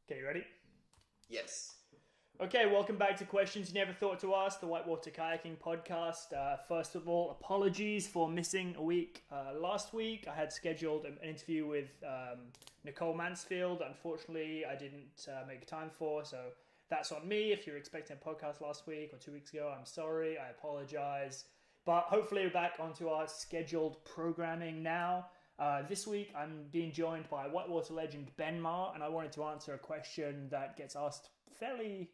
Okay, you ready? Yes. Okay, welcome back to Questions You Never Thought to Ask, the Whitewater Kayaking podcast. First of all, apologies for missing a week. Last week, I had scheduled an interview with Nicole Mansfield. Unfortunately, I didn't make time for, so that's on me. If you're expecting a podcast last week or 2 weeks ago, I'm sorry. I apologize. But hopefully, we're back onto our scheduled programming now. This week, I'm being joined by Whitewater legend Ben Marr, and I wanted to answer a question that gets asked fairly.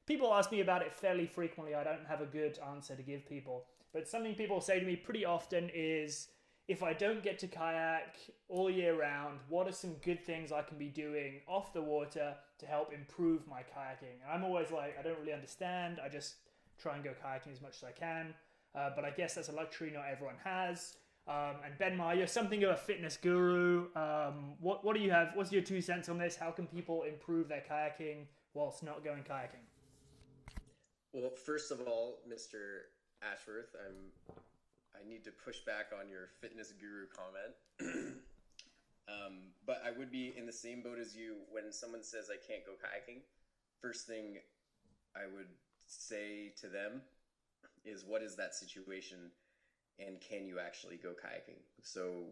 People ask me about it fairly frequently. I don't have a good answer to give people. But something people say to me pretty often is, if I don't get to kayak all year round, what are some good things I can be doing off the water to help improve my kayaking? And I'm always like, I don't really understand. I just try and go kayaking as much as I can. But I guess that's a luxury not everyone has. And Ben Marr, you're something of a fitness guru. What do you have? What's your 2 cents on this? How can people improve their kayaking whilst not going kayaking? Well, first of all, Mr. Ashworth, I need to push back on your fitness guru comment. But I would be in the same boat as you when someone says I can't go kayaking. First thing I would say to them is, what is that situation, and can you actually go kayaking? So,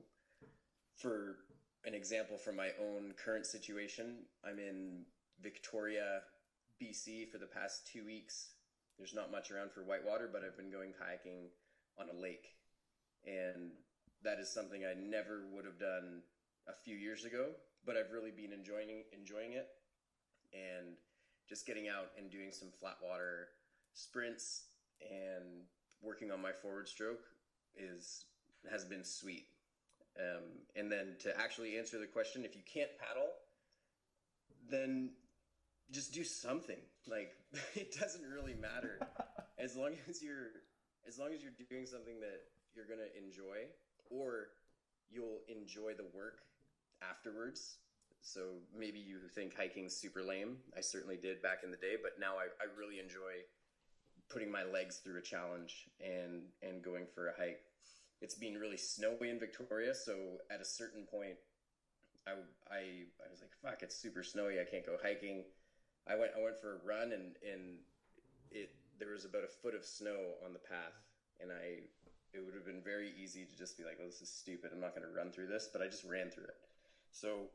for an example from my own current situation, I'm in Victoria, BC for the past 2 weeks. There's not much around for whitewater, but I've been going kayaking on a lake. And that is something I never would have done a few years ago, but I've really been enjoying it. And just getting out and doing some flat water sprints and working on my forward stroke has been sweet. And then to actually answer the question, if you can't paddle, then just do something. Like, it doesn't really matter as long as you're doing something that you're going to enjoy, or you'll enjoy the work afterwards. So maybe you think hiking's super lame. I certainly did back in the day, but now I really enjoy putting my legs through a challenge and going for a hike. It's been really snowy in Victoria, so at a certain point I was like, fuck, it's super snowy, I can't go hiking. I went for a run, and there was about a foot of snow on the path, and it would have been very easy to just be like, oh, this is stupid, I'm not going to run through this, but I just ran through it. So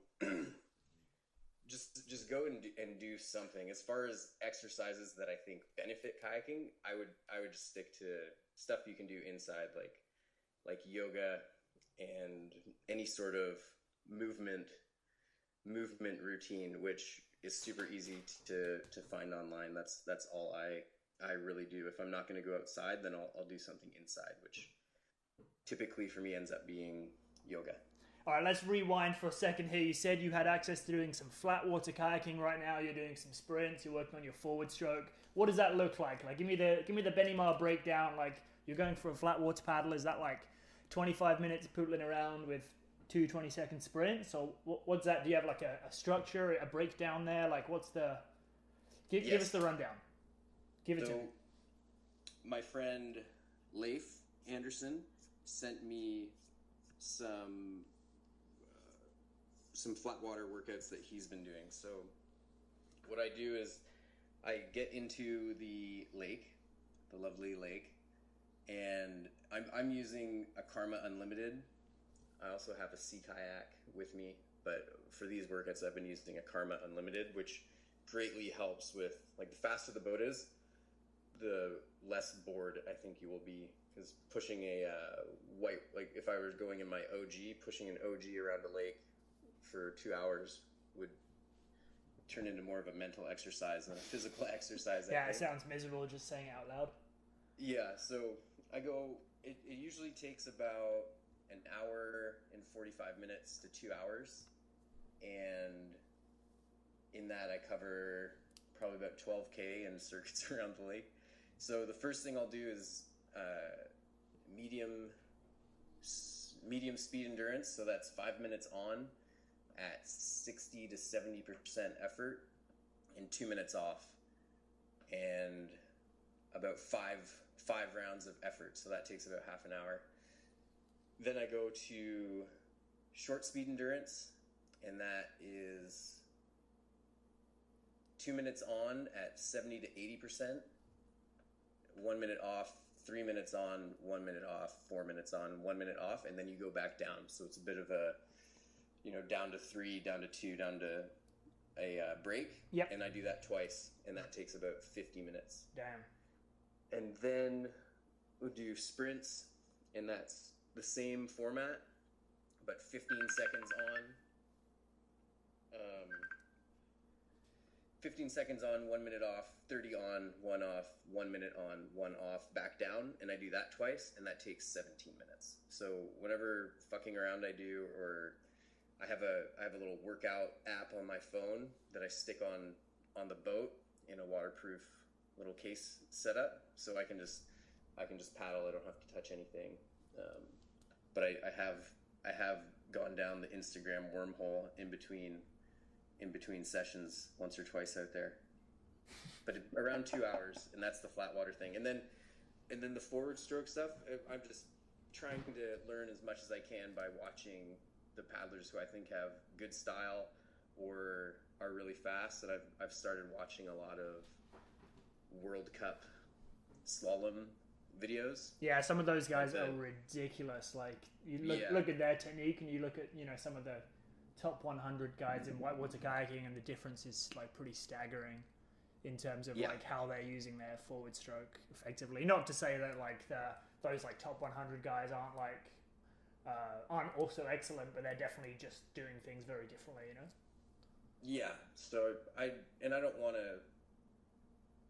just go and do something. As far as exercises that I think benefit kayaking, I would just stick to stuff you can do inside, like yoga and any sort of movement routine, which is super easy to find online. That's all I really do. If I'm not going to go outside, then I'll do something inside, which typically for me ends up being yoga. All right, let's rewind for a second here. You said you had access to doing some flat water kayaking right now. You're doing some sprints. You're working on your forward stroke. What does that look like? Like, give me the Benny Marr breakdown. Like, you're going for a flat water paddle. Is that like 25 minutes pootling around with two 20-second sprints? So what's that? Do you have like a structure, a breakdown there? Like, what's the... Give us the rundown. Give it to me. My friend Leif Anderson sent me some flat water workouts that he's been doing. So what I do is I get into the lake, the lovely lake, and I'm using a Karma Unlimited. I also have a sea kayak with me, but for these workouts I've been using a Karma Unlimited, which greatly helps with, like, the faster the boat is, the less bored I think you will be, because pushing like if I was going in my OG, pushing an OG around a lake for 2 hours would turn into more of a mental exercise than a physical exercise. Yeah, it sounds miserable just saying it out loud. Yeah, so it usually takes about an hour and 45 minutes to 2 hours, and in that I cover probably about 12K in circuits around the lake. So the first thing I'll do is medium speed endurance, so that's 5 minutes on at 60 to 70% effort and 2 minutes off, and about five rounds of effort, so that takes about half an hour. Then I go to short speed endurance, and that is 2 minutes on at 70 to 80%, 1 minute off, 3 minutes on, 1 minute off, 4 minutes on, 1 minute off, and then you go back down. So it's a bit of a, down to 3, down to 2, down to a break. Yep. And I do that twice, and that takes about 50 minutes. Damn. And then we'll do sprints, and that's the same format, but 15 seconds on. 15 seconds on, 1 minute off, 30 on, 1 off, 1 minute on, 1 off, back down, and I do that twice, and that takes 17 minutes. So whenever fucking around I do, or I have a little workout app on my phone that I stick on the boat in a waterproof little case setup, so I can just paddle. I don't have to touch anything. But I have gone down the Instagram wormhole in between sessions once or twice out there, but around 2 hours, and that's the flat water thing. And then the forward stroke stuff, I'm just trying to learn as much as I can by watching the paddlers who I think have good style or are really fast. And I've started watching a lot of World Cup slalom videos. Yeah, some of those guys are ridiculous. Like, you look at their technique, and you look at some of the top 100 guys in whitewater kayaking, and the difference is like pretty staggering in terms of like how they're using their forward stroke effectively. Not to say that like those like top 100 guys aren't also excellent, but they're definitely just doing things very differently, Yeah. So I don't want to.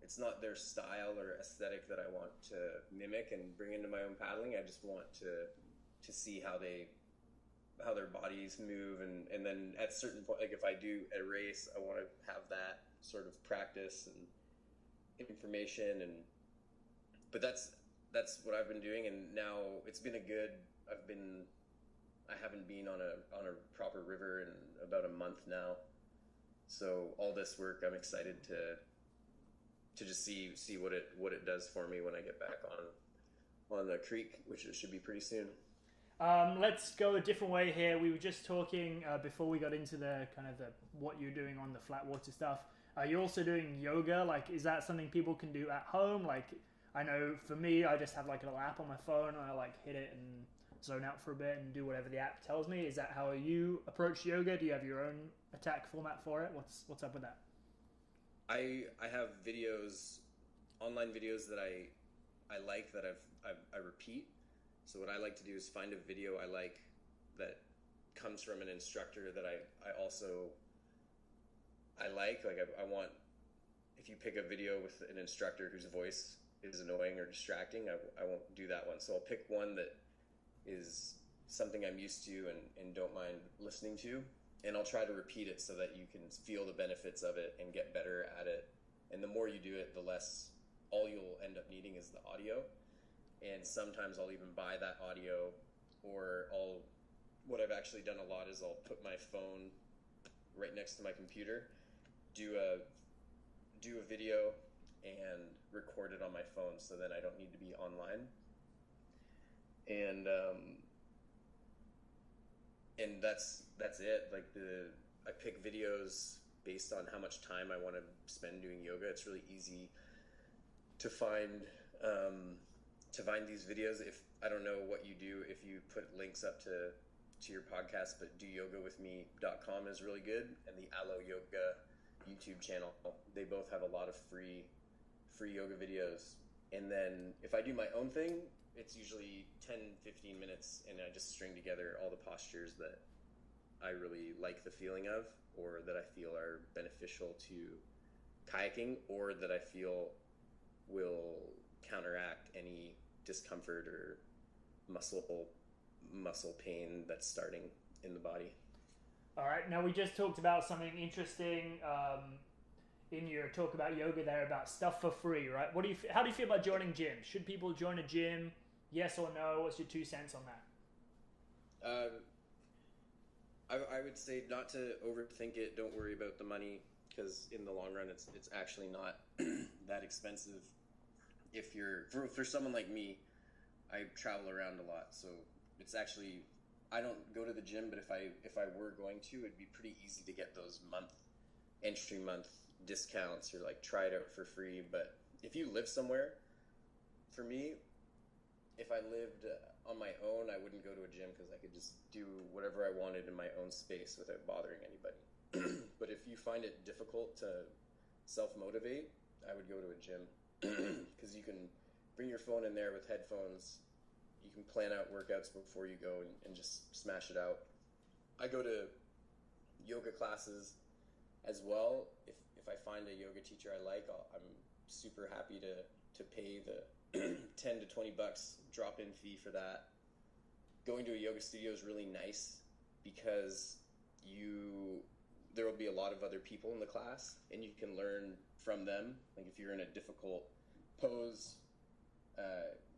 It's not their style or aesthetic that I want to mimic and bring into my own paddling. I just want to see how their bodies move, and then at certain point, like if I do a race, I want to have that sort of practice and information, but that's what I've been doing, and now it's been I haven't been on a proper river in about a month now, so all this work, I'm excited to just see what it does for me when I get back on the creek, which it should be pretty soon. Let's go a different way here. We were just talking before we got into the what you're doing on the flat water stuff. You're also doing yoga. Like, is that something people can do at home? Like, I know for me, I just have like a little app on my phone, and I like hit it and zone out for a bit and do whatever the app tells me. Is that how you approach yoga? Do you have your own attack format for it? What's up with that? I have videos, online videos that I like, that I repeat. So what I like to do is find a video I like that comes from an instructor that I like. Like I want, if you pick a video with an instructor whose voice is annoying or distracting, I won't do that one. So I'll pick one that is something I'm used to and don't mind listening to. And I'll try to repeat it so that you can feel the benefits of it and get better at it. And the more you do it, the less, all you'll end up needing is the audio. And sometimes I'll even buy that audio, or what I've actually done a lot is I'll put my phone right next to my computer, do a video and record it on my phone, so then I don't need to be online. And that's it. Like I pick videos based on how much time I want to spend doing yoga. It's really easy to find these videos. If I don't know what you do, if you put links up to your podcast, but doyogawithme.com is really good, and the Alo Yoga YouTube channel, they both have a lot of free yoga videos. And then if I do my own thing, it's usually 10-15 minutes, and I just string together all the postures that I really like the feeling of, or that I feel are beneficial to kayaking, or that I feel will counteract any discomfort or muscle pain that's starting in the body. All right. Now, we just talked about something interesting in your talk about yoga there, about stuff for free, right? How do you feel about joining gyms? Should people join a gym? Yes or no? What's your 2 cents on that? I would say not to overthink it. Don't worry about the money, because in the long run, it's actually not that expensive. If you're for someone like me, I travel around a lot, so it's actually, I don't go to the gym, but if I were going to, it'd be pretty easy to get those entry month discounts or like try it out for free. But if you live somewhere, for me, if I lived on my own, I wouldn't go to a gym because I could just do whatever I wanted in my own space without bothering anybody. But if you find it difficult to self-motivate, I would go to a gym because you can bring your phone in there with headphones. You can plan out workouts before you go and just smash it out. I go to yoga classes as well. If I find a yoga teacher I like, I'm super happy to pay the 10 to 20 bucks drop-in fee for that. Going to a yoga studio is really nice because there will be a lot of other people in the class and you can learn from them. Like if you're in a difficult pose,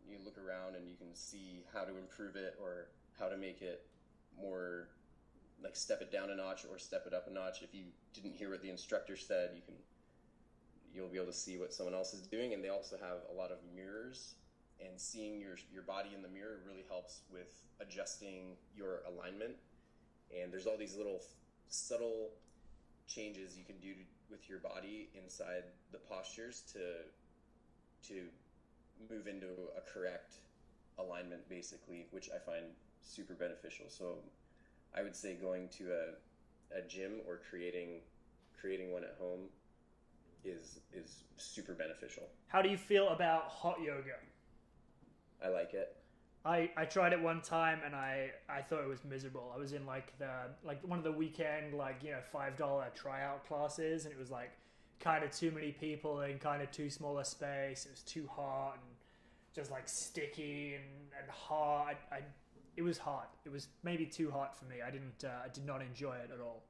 you look around and you can see how to improve it or how to make it more, like step it down a notch or step it up a notch. If you didn't hear what the instructor said, you'll be able to see what someone else is doing. And they also have a lot of mirrors, and seeing your body in the mirror really helps with adjusting your alignment. And there's all these little subtle changes you can do with your body inside the postures to move into a correct alignment, basically, which I find super beneficial. So I would say going to a gym or creating one at home is super beneficial. How do you feel about hot yoga? I like it. I tried it one time and I thought it was miserable. I was in like one of the weekend $5 tryout classes, and it was like kind of too many people in kind of too small a space. It was too hot and just like sticky and hard. It was hot. It was maybe too hot for me. I did not enjoy it at all.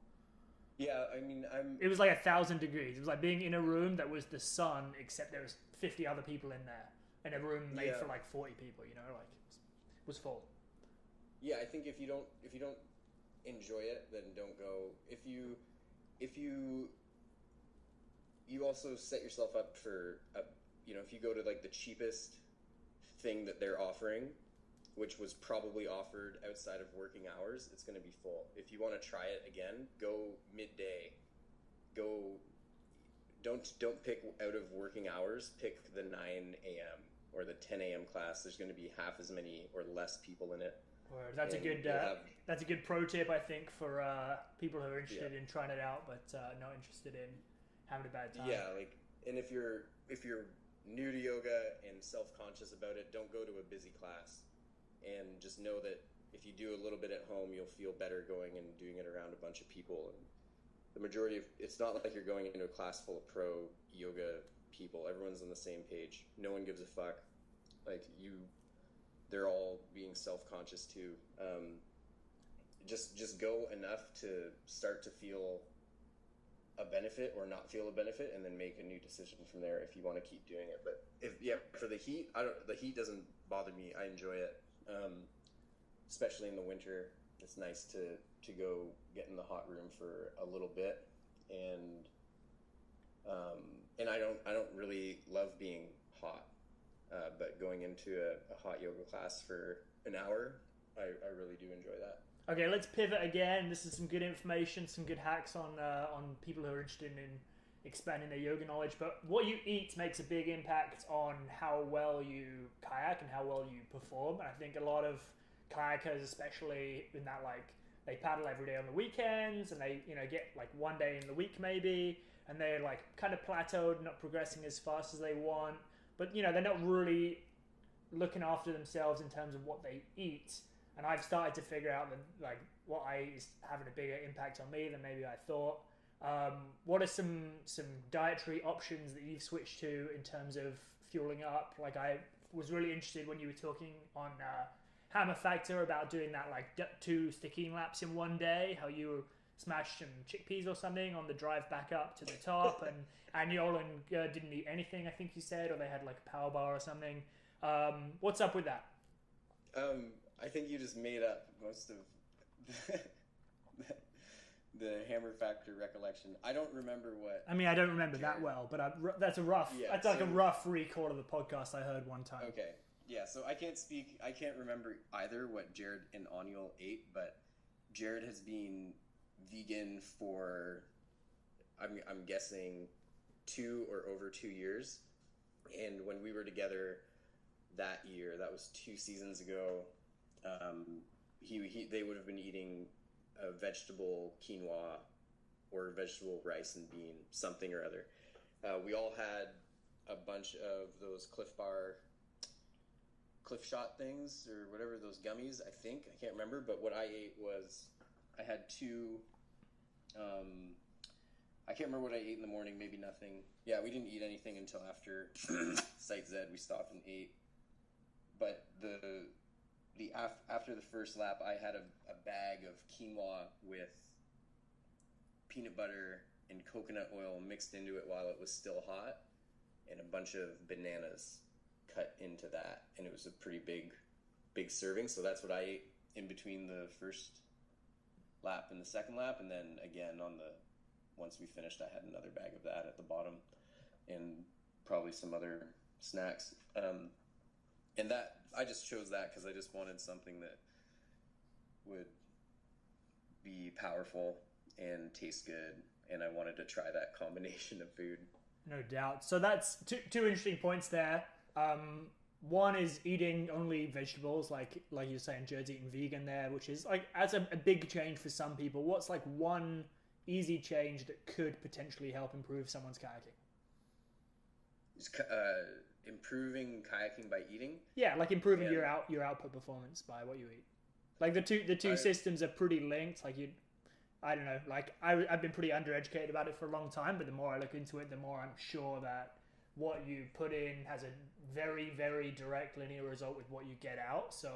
Yeah, I mean, It was like 1,000 degrees. It was like being in a room that was the sun, except there was 50 other people in there, and a room made for like 40 people. Like it was full. Yeah, I think if you don't enjoy it, then don't go. If you also set yourself up for if you go to like the cheapest thing that they're offering, which was probably offered outside of working hours, it's going to be full. If you want to try it again, go midday. Don't pick out of working hours. Pick the 9 a.m. or the 10 a.m. class. There's going to be half as many or less people in it. That's a good pro tip, I think, for people who are interested in trying it out, but not interested in having a bad time. Yeah, and if you're new to yoga and self-conscious about it, don't go to a busy class. And just know that if you do a little bit at home, you'll feel better going and doing it around a bunch of people. And the majority of it's not like you're going into a class full of pro yoga people. Everyone's on the same page. No one gives a fuck. They're all being self-conscious too. Just go enough to start to feel a benefit or not feel a benefit, and then make a new decision from there if you want to keep doing it. But for the heat, the heat doesn't bother me. I enjoy it. Especially in the winter, it's nice to go get in the hot room for a little bit, and I don't really love being hot, but going into a hot yoga class for an hour, I really do enjoy that. Okay, let's pivot again. This is some good information, some good hacks on people who are interested in expanding their yoga knowledge. But what you eat makes a big impact on how well you kayak and how well you perform. And I think a lot of kayakers, especially in that, like, they paddle every day on the weekends, and they get like one day in the week maybe, and they're like kind of plateaued, not progressing as fast as they want. But they're not really looking after themselves in terms of what they eat. And I've started to figure out that like what I eat is having a bigger impact on me than maybe I thought. What are some dietary options that you've switched to in terms of fueling up? Like, I was really interested when you were talking on Hammer Factor about doing that like 2 sticking laps in one day, how you smashed some chickpeas or something on the drive back up to the top, and Yol and didn't eat anything, I think you said, or they had like a power bar or something. What's up with that? I think you just made up most of the Hammer Factor recollection. I don't remember what. I mean, I don't remember that well, but that's a rough. Yeah, that's like a rough recall of the podcast I heard one time. Okay, yeah. So I can't remember either what Jared and Aniel ate, but Jared has been vegan for, I'm guessing, over 2 years. And when we were together that year, that was 2 seasons ago, they would have been eating a vegetable quinoa or vegetable rice and bean, something or other. We all had a bunch of those cliff shot things or whatever, those gummies, I think. I can't remember, but what I ate was, I had two, I can't remember what I ate in the morning, maybe nothing. Yeah, we didn't eat anything until after Site Z. We stopped and ate. But after the first lap, I had a bag of quinoa with peanut butter and coconut oil mixed into it while it was still hot, and a bunch of bananas cut into that, and it was a pretty big serving. So that's what I ate in between the first lap and the second lap, and then again once we finished, I had another bag of that at the bottom, and probably some other snacks. And that, I just chose that because I just wanted something that would be powerful and taste good, and I wanted to try that combination of food. No doubt. So that's two interesting points there. One is eating only vegetables, like you're saying, Jared's eating vegan there, which is like, that's a big change for some people. What's like one easy change that could potentially help improve someone's kayaking? Improving kayaking by eating? Yeah, like improving your output performance by what you eat. Like the two systems are pretty linked. Like I don't know. Like I've been pretty undereducated about it for a long time, but the more I look into it, the more I'm sure that what you put in has a very, very direct linear result with what you get out. So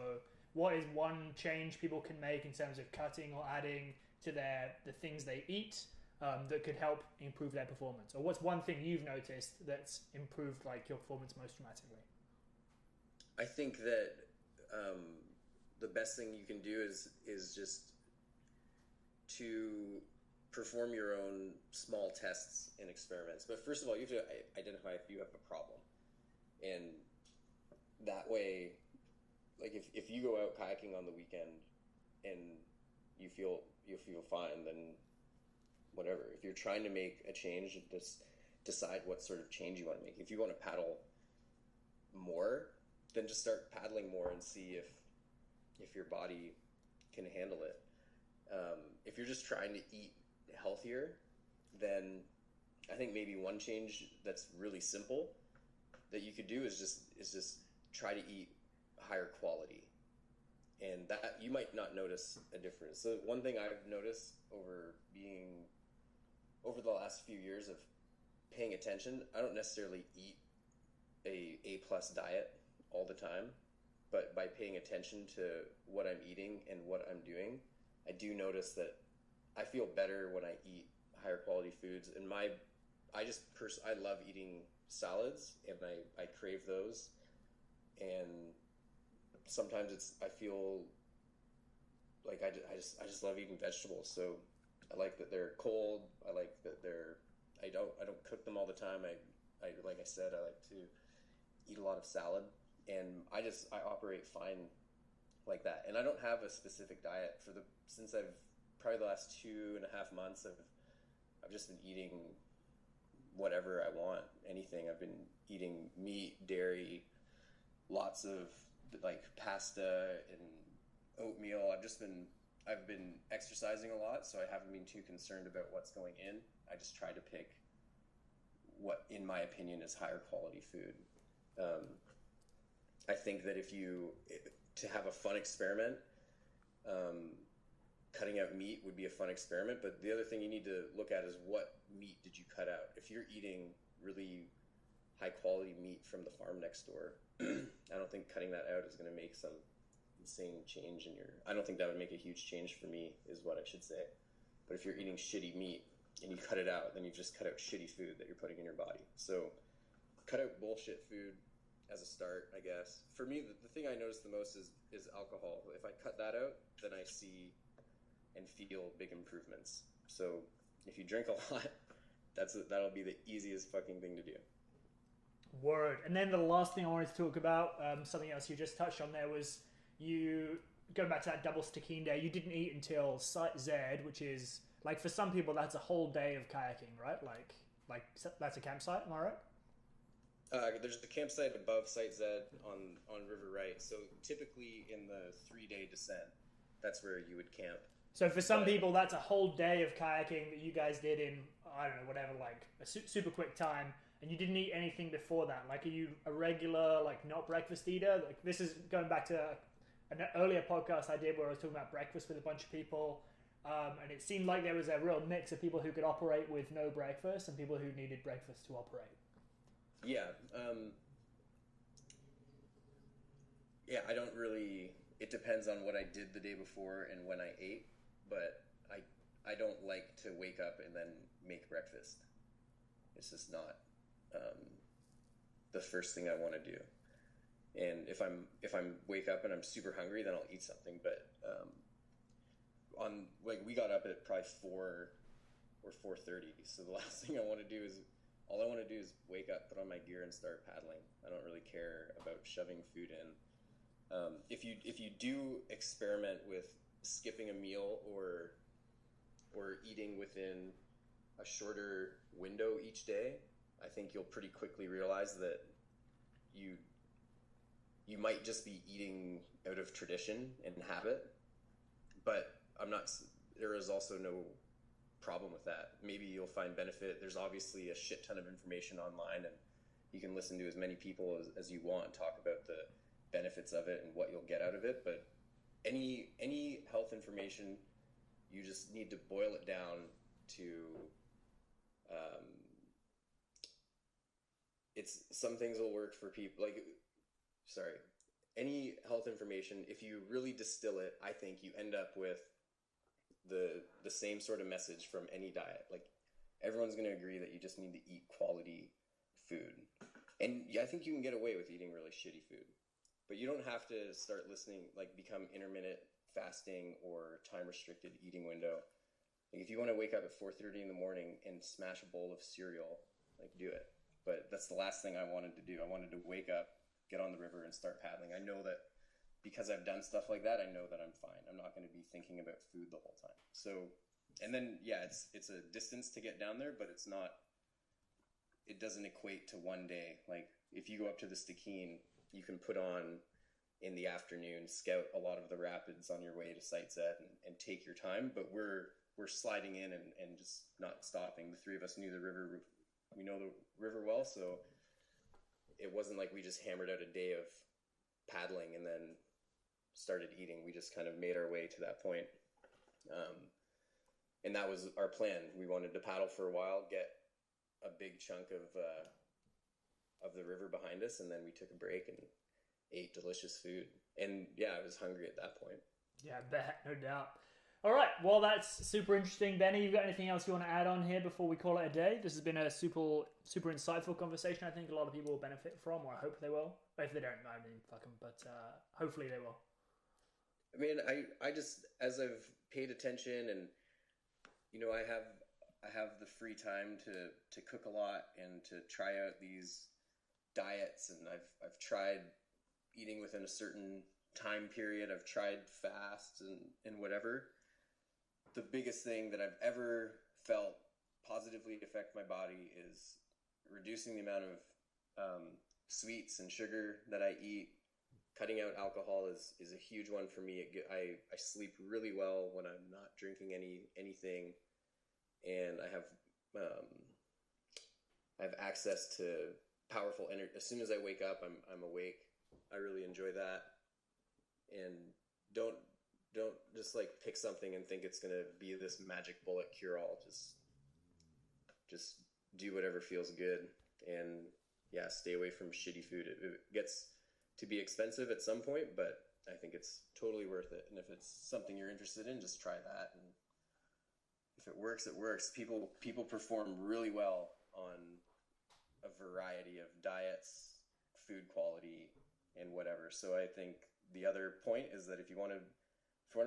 what is one change people can make in terms of cutting or adding to the things they eat that could help improve their performance? Or what's one thing you've noticed that's improved like your performance most dramatically? I think that the best thing you can do is just to perform your own small tests and experiments. But first of all, you have to identify if you have a problem. And that way, like if you go out kayaking on the weekend and you feel fine, then whatever. If you're trying to make a change, just decide what sort of change you want to make. If you want to paddle more, then just start paddling more and see if your body can handle it. If you're just trying to eat healthier, then I think maybe one change that's really simple that you could do is just try to eat higher quality, and that you might not notice a difference. So one thing I've noticed over the last few years of paying attention, I don't necessarily eat a plus diet all the time, but by paying attention to what I'm eating and what I'm doing, I do notice that I feel better when I eat higher quality foods. And I love eating salads, and I crave those. And sometimes I feel like I just love eating vegetables. So I like that they're cold. I like that I don't cook them all the time. I like I said, I like to eat a lot of salad, and I operate fine like that. And I don't have a specific diet since I've probably the last 2.5 months. I've just been eating whatever I want, anything. I've been eating meat, dairy, lots of like pasta and oatmeal. I've been exercising a lot, so I haven't been too concerned about what's going in. I just try to pick what, in my opinion, is higher quality food. I think that to have a fun experiment, cutting out meat would be a fun experiment, but the other thing you need to look at is what meat did you cut out. If you're eating really high quality meat from the farm next door, I don't think cutting that out is going to make some insane change I don't think that would make a huge change for me, is what I should say. But if you're eating shitty meat and you cut it out, then you've just cut out shitty food that you're putting in your body. So cut out bullshit food as a start, I guess. For me, the thing I notice the most is alcohol. If I cut that out, then I see and feel big improvements. So if you drink a lot, that'll be the easiest fucking thing to do. Word. And then the last thing I wanted to talk about, something else you just touched on there, was you, going back to that double sticking day, you didn't eat until Site Z, which is, like, for some people, that's a whole day of kayaking, right? Like, like that's a campsite. Am I right? There's a campsite above Site Z on River Right. So typically in the 3-day descent, that's where you would camp. So for some people, that's a whole day of kayaking that you guys did in, I don't know, whatever, like a super quick time, and you didn't eat anything before that. Like, are you a regular, like, not breakfast eater? Like, this is going back to an earlier podcast I did where I was talking about breakfast with a bunch of people, and it seemed like there was a real mix of people who could operate with no breakfast and people who needed breakfast to operate. Yeah. I don't really... It depends on what I did the day before and when I ate, but I don't like to wake up and then make breakfast. It's just not the first thing I want to do. And if I'm wake up and I'm super hungry, then I'll eat something. But we got up at probably 4 or 4:30. So the last thing I want to do is wake up, put on my gear, and start paddling. I don't really care about shoving food in. If you do experiment with skipping a meal or eating within a shorter window each day, I think you'll pretty quickly realize that you might just be eating out of tradition and habit. But there is also no problem with that. Maybe you'll find benefit. There's obviously a shit ton of information online, and you can listen to as many people as you want talk about the benefits of it and what you'll get out of it. But any health information, you just need to boil it down to it's some things will work for people. Any health information, if you really distill it, I think you end up with the same sort of message from any diet. Like, everyone's going to agree that you just need to eat quality food. And I think you can get away with eating really shitty food. But you don't have to start become intermittent fasting or time-restricted eating window. Like, if you want to wake up at 4:30 in the morning and smash a bowl of cereal, do it. But that's the last thing I wanted to do. I wanted to wake up, get on the river, and start paddling. I know that because I've done stuff like that, I know that I'm fine. I'm not going to be thinking about food the whole time. So, and then, it's a distance to get down there, but it doesn't equate to one day. Like, if you go up to the Stikine, you can put on in the afternoon, scout a lot of the rapids on your way to Site Z and take your time. But we're sliding in and just not stopping. The three of us knew the river. We know the river well, so it wasn't like we just hammered out a day of paddling and then started eating. We just kind of made our way to that point. And that was our plan. We wanted to paddle for a while, get a big chunk of the river behind us, and then we took a break and ate delicious food. And I was hungry at that point. Yeah, I bet, no doubt. All right, well, that's super interesting. Benny, you got anything else you want to add on here before we call it a day? This has been a super insightful conversation. I think a lot of people will benefit from, or I hope they will. If they don't, I mean, fuck them, but hopefully they will. I mean, I just, as I've paid attention and, I have the free time to cook a lot and to try out these diets, and I've tried eating within a certain time period. I've tried fasts and whatever. The biggest thing that I've ever felt positively affect my body is reducing the amount of sweets and sugar that I eat. Cutting out alcohol is a huge one for me. I sleep really well when I'm not drinking anything, and I have access to powerful energy. As soon as I wake up, I'm awake. I really enjoy that. And don't just pick something and think it's gonna be this magic bullet cure-all. Just do whatever feels good, and stay away from shitty food. It gets to be expensive at some point, but I think it's totally worth it. And if it's something you're interested in, just try that. And if it works, it works. People perform really well on a variety of diets, food quality, and whatever. So I think the other point is that if you want to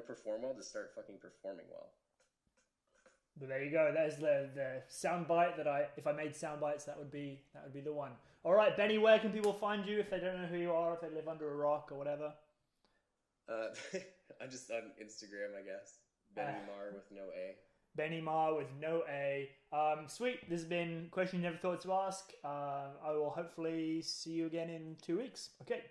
perform well, just start fucking performing well. But there you go. There's the sound bite if I made sound bites, that would be the one. All right, Benny, where can people find you if they don't know who you are, if they live under a rock or whatever? I'm just on Instagram, I guess. Benny Marr with no A. Benny Marr with no A. Sweet. This has been Question You Never Thought to Ask. I will hopefully see you again in 2 weeks. Okay.